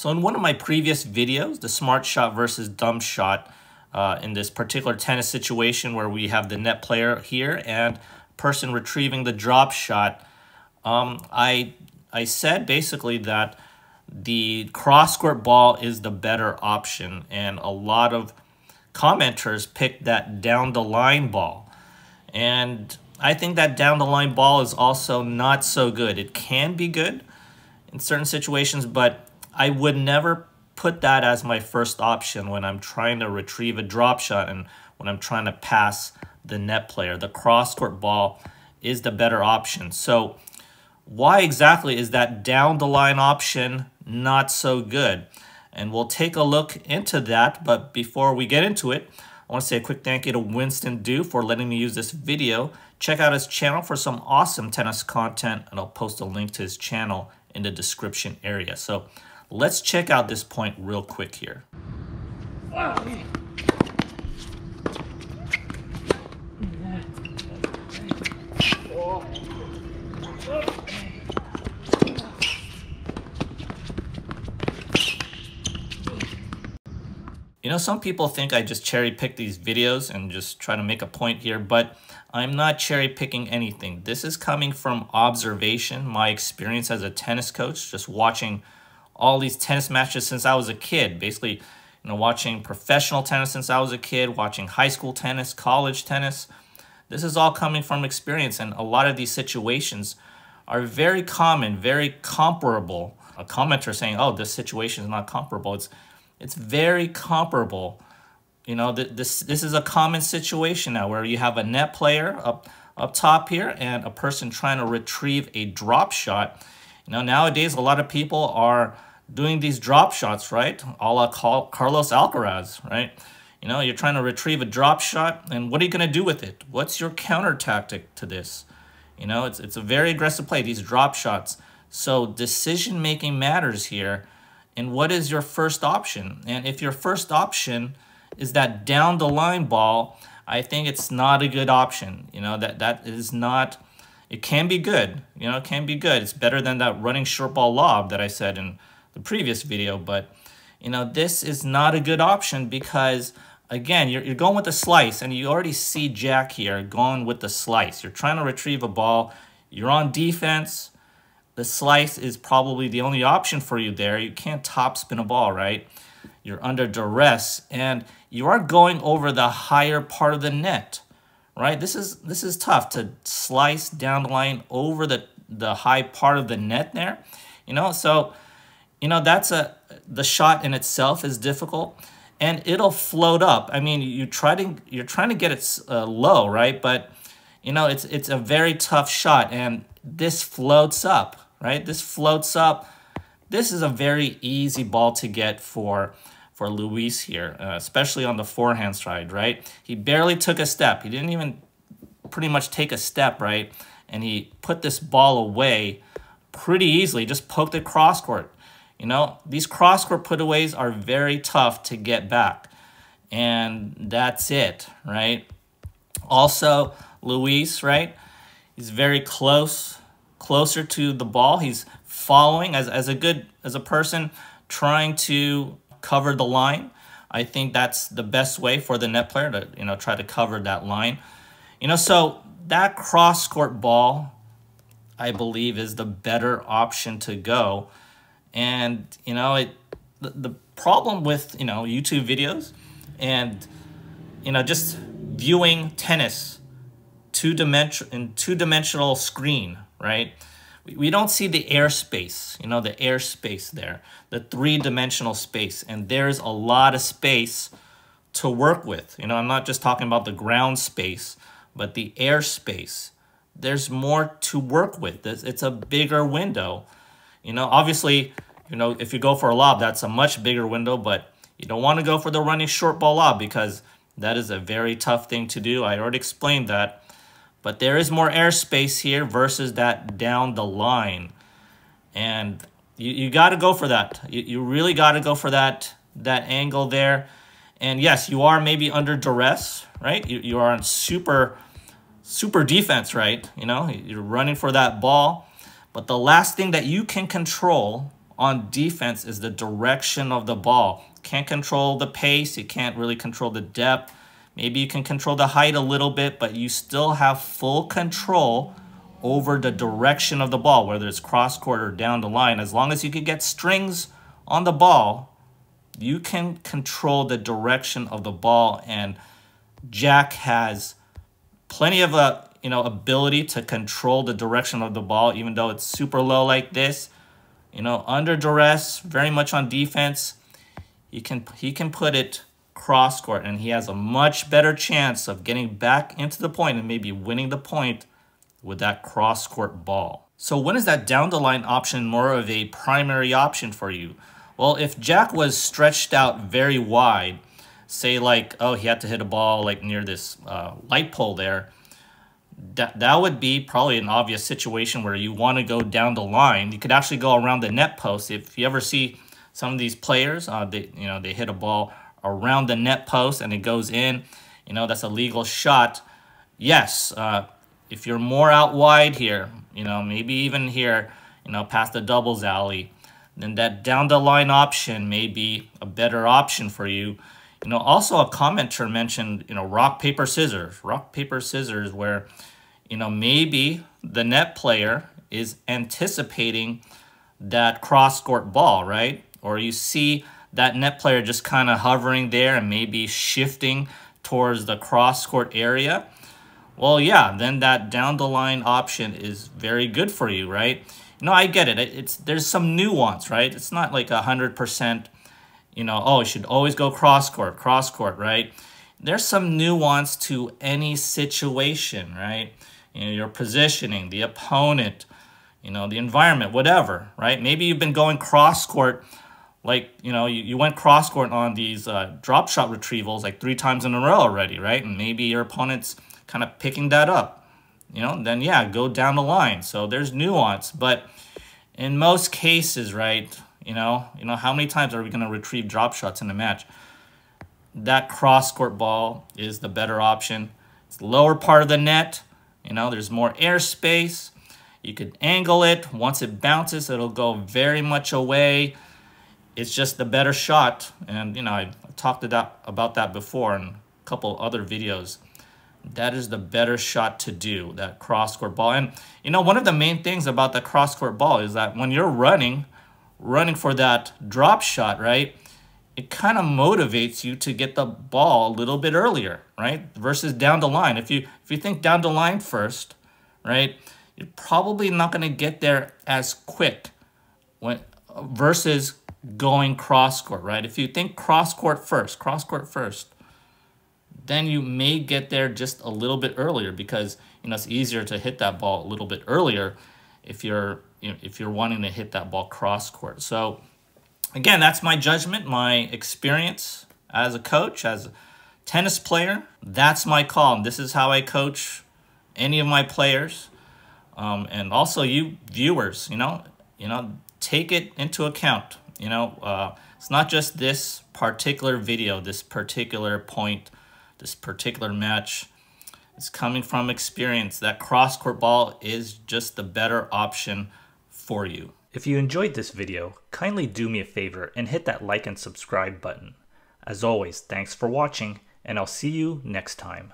So in one of my previous videos, the smart shot versus dumb shot, in this particular tennis situation where we have the net player here and person retrieving the drop shot, I said basically that the cross-court ball is the better option, and a lot of commenters picked that down the line ball. And I think that down the line ball is also not so good. It can be good in certain situations, but I would never put that as my first option when I'm trying to retrieve a drop shot and when I'm trying to pass the net player. The cross-court ball is the better option. So why exactly is that down the line option not so good? And we'll take a look into that. But before we get into it, I want to say a quick thank you to Winston Du for letting me use this video. Check out his channel for some awesome tennis content, and I'll post a link to his channel in the description area. So let's check out this point real quick here. You know, some people think I just cherry pick these videos and just try to make a point here, but I'm not cherry picking anything. This is coming from observation, my experience as a tennis coach, just watching all these tennis matches since I was a kid. Basically, you know, watching professional tennis since I was a kid, watching high school tennis, college tennis. This is all coming from experience, and a lot of these situations are very common, very comparable. A commenter saying, oh, this situation is not comparable. It's very comparable. You know, this is a common situation now where you have a net player up top here and a person trying to retrieve a drop shot. You know, nowadays a lot of people are doing these drop shots, right? A la Carlos Alcaraz, right? You know, you're trying to retrieve a drop shot, and what are you going to do with it? What's your counter tactic to this? You know, it's a very aggressive play, these drop shots. So decision making matters here. And what is your first option? And if your first option is that down the line ball, I think it's not a good option. You know, that is not, it can be good. You know, it can be good. It's better than that running short ball lob that I said in the previous video. But, you know, this is not a good option because, again, you're going with the slice, and you already see Jack here going with the slice. You're trying to retrieve a ball. You're on defense. The slice is probably the only option for you there. You can't topspin a ball, right? You're under duress, and you are going over the higher part of the net, right? This is tough to slice down the line over the high part of the net there, you know. So, you know, the shot in itself is difficult, and it'll float up. I mean, you're trying to get it low, right? But you know, it's a very tough shot, and this floats up, right? This floats up. This is a very easy ball to get for Luis here, especially on the forehand side, right? He barely took a step. He didn't even pretty much take a step, right? And he put this ball away pretty easily, just poked it cross court. You know, these cross court putaways are very tough to get back. And that's it, right? Also, Luis, right? He's very closer to the ball. He's following as a person trying to cover the line. I think that's the best way for the net player to, you know, try to cover that line. You know, so that cross court ball, I believe, is the better option to go. And, you know, the problem with, you know, YouTube videos and, you know, just viewing tennis two-dimensional screen, right? We don't see the airspace, you know, the airspace there, the three-dimensional space, and there's a lot of space to work with. You know, I'm not just talking about the ground space, but the airspace. There's more to work with. It's a bigger window. You know, obviously, you know, if you go for a lob, that's a much bigger window, but you don't want to go for the running short ball lob because that is a very tough thing to do. I already explained that. But there is more airspace here versus that down the line. And you got to go for that. You really got to go for that angle there. And yes, you are maybe under duress, right? You are on super defense, right? You know, you're running for that ball. But the last thing that you can control on defense is the direction of the ball. Can't control the pace. You can't really control the depth. Maybe you can control the height a little bit, but you still have full control over the direction of the ball, whether it's cross court or down the line. As long as you can get strings on the ball, you can control the direction of the ball. And Jack has plenty of ability to control the direction of the ball, even though it's super low like this. Under duress, very much on defense, he can put it cross court, and he has a much better chance of getting back into the point and maybe winning the point with that cross court ball. So when is that down the line option more of a primary option for you? Well, if Jack was stretched out very wide, say like, oh, he had to hit a ball like near this light pole there, that would be probably an obvious situation where you want to go down the line. You could actually go around the net post. If you ever see some of these players, they hit a ball around the net post and it goes in, that's a legal shot. Yes, if you're more out wide here, maybe even here, past the doubles alley, then that down the line option may be a better option for you. Also a commenter mentioned, rock, paper, scissors. Rock, paper, scissors, where, maybe the net player is anticipating that cross-court ball, right? Or you see that net player just kind of hovering there and maybe shifting towards the cross-court area. Well, yeah, then that down the line option is very good for you, right? I get it. There's some nuance, right? It's not like 100%, oh, you should always go cross-court, right? There's some nuance to any situation, right? Your positioning, the opponent, the environment, whatever, right? Maybe you've been going cross-court, like, you went cross-court on these drop shot retrievals like 3 times in a row already, right? And maybe your opponent's kind of picking that up, then yeah, go down the line. So there's nuance, but in most cases, right, how many times are we going to retrieve drop shots in a match? That cross-court ball is the better option. It's the lower part of the net. There's more airspace. You could angle it. Once it bounces, it'll go very much away. It's just the better shot. And, I talked about that before in a couple other videos. That is the better shot to do, that cross-court ball. And, one of the main things about the cross-court ball is that when you're running for that drop shot, right, it kind of motivates you to get the ball a little bit earlier, right, versus down the line. If you think down the line first, right, you're probably not going to get there as quick versus going cross-court, right? If you think cross-court first, then you may get there just a little bit earlier because, it's easier to hit that ball a little bit earlier if you're wanting to hit that ball cross-court. So, again, that's my judgment, my experience as a coach, as a tennis player. That's my call. This is how I coach any of my players. And also you viewers, take it into account. It's not just this particular video, this particular point, this particular match. It's coming from experience. That cross-court ball is just the better option for you. If you enjoyed this video, kindly do me a favor and hit that like and subscribe button. As always, thanks for watching, and I'll see you next time.